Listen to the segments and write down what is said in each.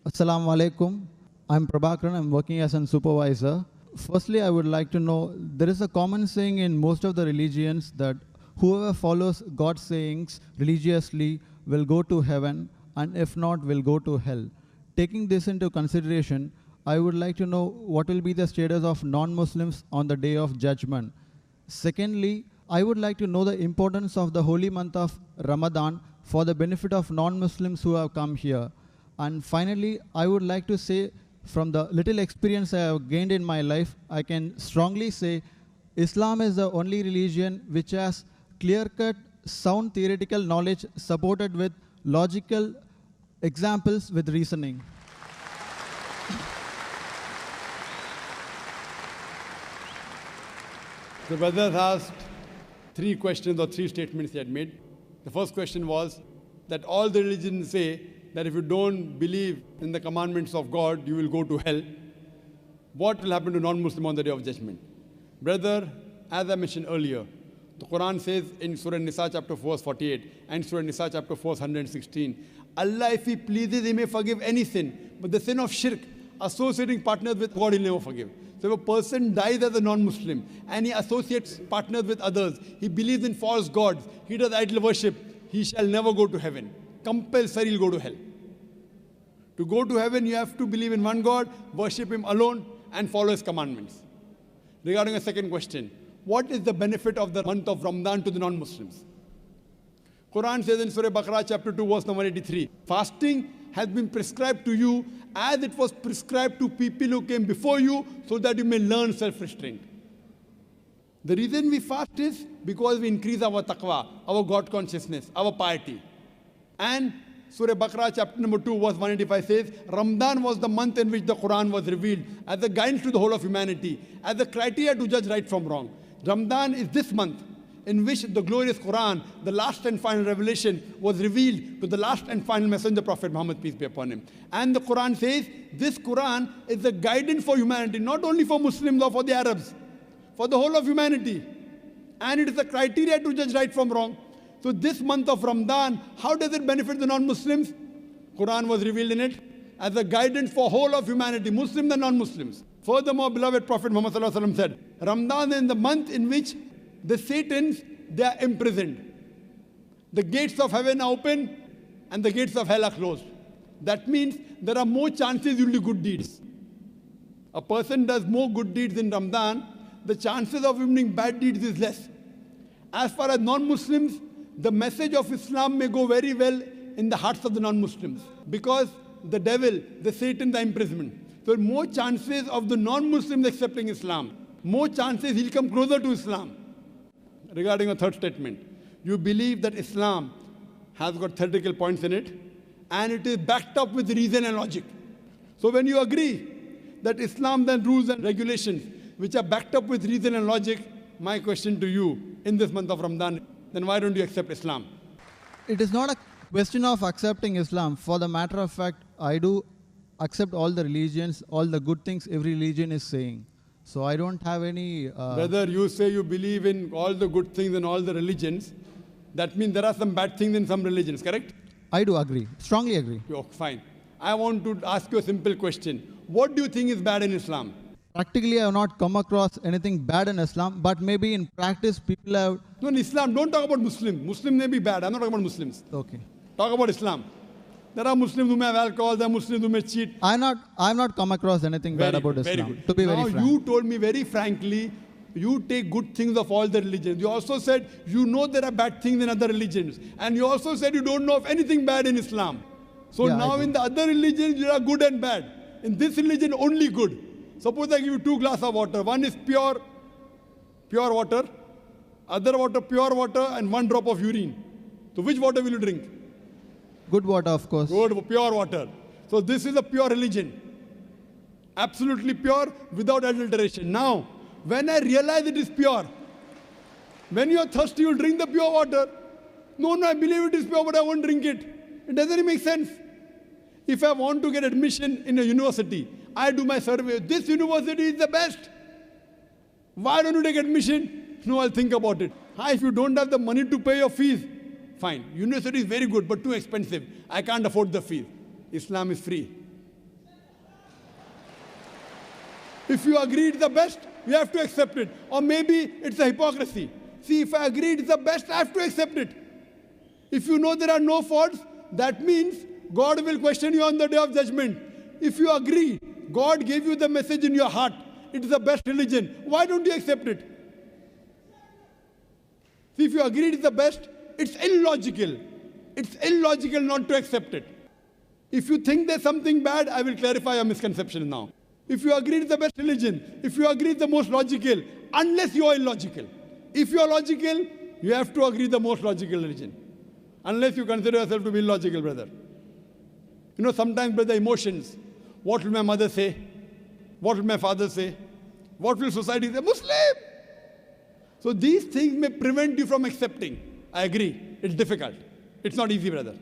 Assalamu alaikum. I'm Prabhakaran. I'm working as a supervisor. Firstly, I would like to know there is a common saying in most of the religions that whoever follows God's sayings religiously will go to heaven, and if not, will go to hell. Taking this into consideration, I would like to know what will be the status of non Muslims on the day of judgment. Secondly, I would like to know the importance of the holy month of Ramadan for the benefit of non Muslims who have come here. And finally, I would like to say, from the little experience I have gained in my life, I can strongly say Islam is the only religion which has clear cut, sound theoretical knowledge supported with logical examples with reasoning. The brother asked three questions or three statements he had made. The first question was that all the religions say that if you don't believe in the commandments of God, you will go to hell. What will happen to non-Muslim on the day of judgment? Brother, as I mentioned earlier, the Quran says in Surah Nisa chapter 4 verse 48 and Surah Nisa chapter 4 verse 116, Allah, if He pleases, He may forgive any sin, but the sin of shirk, associating partners with God, He'll never forgive. So if a person dies as a non-Muslim and he associates partners with others, he believes in false gods, he does idol worship, he shall never go to heaven. Compulsory he'll go to hell. To go to heaven, you have to believe in one God, worship Him alone, and follow His commandments. Regarding a second question, what is the benefit of the month of Ramadan to the non-Muslims? Quran says in Surah Baqarah chapter 2 verse number 83, fasting has been prescribed to you as it was prescribed to people who came before you so that you may learn self-restraint. The reason we fast is because we increase our taqwa, our God consciousness, our piety. And Surah Baqarah chapter number 2 verse 185 says, Ramadan was the month in which the Quran was revealed as a guidance to the whole of humanity, as a criteria to judge right from wrong. Ramadan is this month in which the glorious Quran, the last and final revelation, was revealed to the last and final messenger, Prophet Muhammad, peace be upon him. And the Quran says, this Quran is a guidance for humanity, not only for Muslims or for the Arabs, for the whole of humanity. And it is a criteria to judge right from wrong. So this month of Ramadan, how does it benefit the non-Muslims? Quran was revealed in it as a guidance for whole of humanity, Muslims and non-Muslims. Furthermore, beloved Prophet Muhammad said, Ramadan is the month in which the Satans, they are imprisoned. The gates of heaven are open and the gates of hell are closed. That means there are more chances you'll do good deeds. A person does more good deeds in Ramadan, the chances of him doing bad deeds is less. As far as non-Muslims, the message of Islam may go very well in the hearts of the non-Muslims because the devil, the Satan, the imprisonment. So more chances of the non-Muslims accepting Islam. More chances he'll come closer to Islam. Regarding a third statement, you believe that Islam has got theoretical points in it and it is backed up with reason and logic. So when you agree that Islam then rules and regulations which are backed up with reason and logic, my question to you in this month of Ramadan, then why don't you accept Islam? It is not a question of accepting Islam. For the matter of fact, I do accept all the religions, all the good things every religion is saying. So I don't have any... Whether you say you believe in all the good things in all the religions, that means there are some bad things in some religions, correct? I do agree, strongly agree. Oh, fine. I want to ask you a simple question. What do you think is bad in Islam? Practically, I have not come across anything bad in Islam, but maybe in practice, people have... No, in Islam, don't talk about Muslims. Muslims may be bad. I'm not talking about Muslims. Okay. Talk about Islam. There are Muslims who may have alcohol, there are Muslims who may cheat. I've not come across anything bad about Islam. Very good. To be now very frank. You told me very frankly, you take good things of all the religions. You also said you know there are bad things in other religions. And you also said you don't know of anything bad in Islam. So Yeah, now in the other religions, there are good and bad. In this religion, only good. Suppose I give you 2 glasses of water. One is pure water. Other water, pure water, and 1 drop of urine. So which water will you drink? Good water, of course. Good, pure water. So this is a pure religion. Absolutely pure, without adulteration. Now, when I realize it is pure, when you are thirsty, you will drink the pure water. No, I believe it is pure, but I won't drink it. It doesn't make sense. If I want to get admission in a university, I do my survey. This university is the best. Why don't you take admission? No, I'll think about it. If you don't have the money to pay your fees, fine. University is very good, but too expensive. I can't afford the fees. Islam is free. If you agree it's the best, you have to accept it. Or maybe it's a hypocrisy. See, if I agree it's the best, I have to accept it. If you know there are no faults, that means God will question you on the day of judgment. If you agree, God gave you the message in your heart, it is the best religion, why don't you accept it? See, if you agree it is the best, it's illogical. It's illogical not to accept it. If you think there's something bad, I will clarify your misconception now. If you agree it's the best religion, if you agree it's the most logical, unless you are illogical. If you are logical, you have to agree the most logical religion. Unless you consider yourself to be illogical, brother. You know, sometimes, brother, emotions. What will my mother say? What will my father say? What will society say? Muslim! So these things may prevent you from accepting. I agree. It's difficult. It's not easy, brother.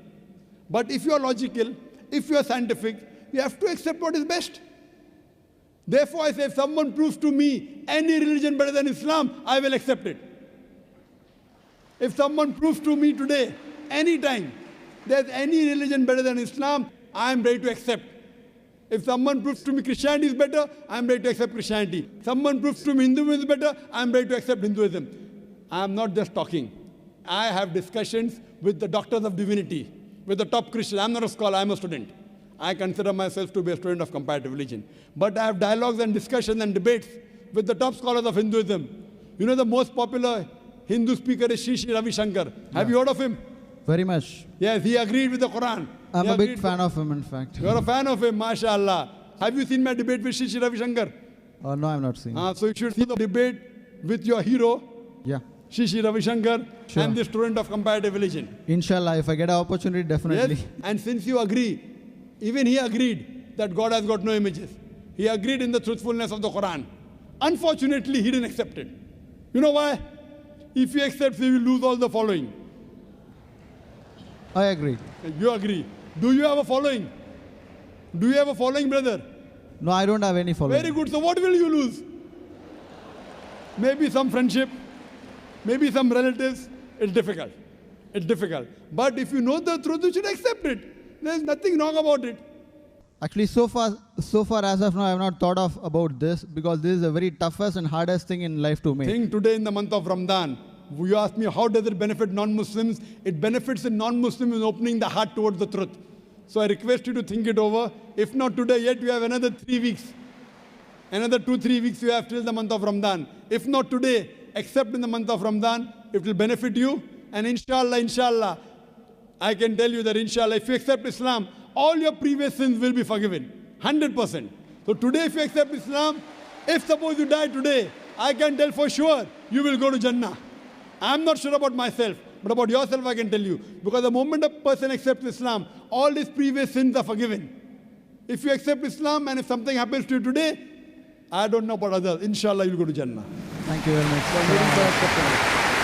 But if you are logical, if you are scientific, you have to accept what is best. Therefore, I say, if someone proves to me any religion better than Islam, I will accept it. If someone proves to me today, anytime, there's any religion better than Islam, I am ready to accept. If someone proves to me Christianity is better, I am ready to accept Christianity. Someone proves to me Hinduism is better, I am ready to accept Hinduism. I am not just talking. I have discussions with the doctors of divinity, with the top Christians. I am not a scholar, I am a student. I consider myself to be a student of comparative religion. But I have dialogues and discussions and debates with the top scholars of Hinduism. You know the most popular Hindu speaker is Sri Sri Ravi Shankar. Have you heard of him? Very much. Yes, he agreed with the Quran. I'm a big fan of him, in fact. You are a fan of him, mashallah. Have you seen my debate with Sri Sri Ravi Shankar? No, I'm not seeing. So you should see the debate with your hero, Yeah. Sri Sri Ravi Shankar, Sure. and the student of comparative religion. Inshallah, if I get an opportunity, definitely. Yes, and since you agree, even he agreed that God has got no images. He agreed in the truthfulness of the Quran. Unfortunately, he didn't accept it. You know why? If he accepts, he will lose all the following. I agree. You agree. Do you have a following? Do you have a following, brother? No, I don't have any following. Very good. So what will you lose? Maybe some friendship, maybe some relatives. It's difficult. It's difficult. But if you know the truth, you should accept it. There's nothing wrong about it. Actually, so far as of now, I have not thought of about this because this is the very toughest and hardest thing in life to make. Think today in the month of Ramadan. You ask me, how does it benefit non-Muslims? It benefits a non-Muslim in opening the heart towards the truth. So I request you to think it over. If not today, yet you have another 3 weeks. Another 2-3 weeks you have till the month of Ramadan. If not today, except in the month of Ramadan, it will benefit you. And inshallah, I can tell you that inshallah, if you accept Islam, all your previous sins will be forgiven. 100%. So today if you accept Islam, if suppose you die today, I can tell for sure you will go to Jannah. I'm not sure about myself, but about yourself I can tell you. Because the moment a person accepts Islam, all his previous sins are forgiven. If you accept Islam and if something happens to you today, I don't know about others. Inshallah, you'll go to Jannah. Thank you very much. So I'm waiting for your acceptance.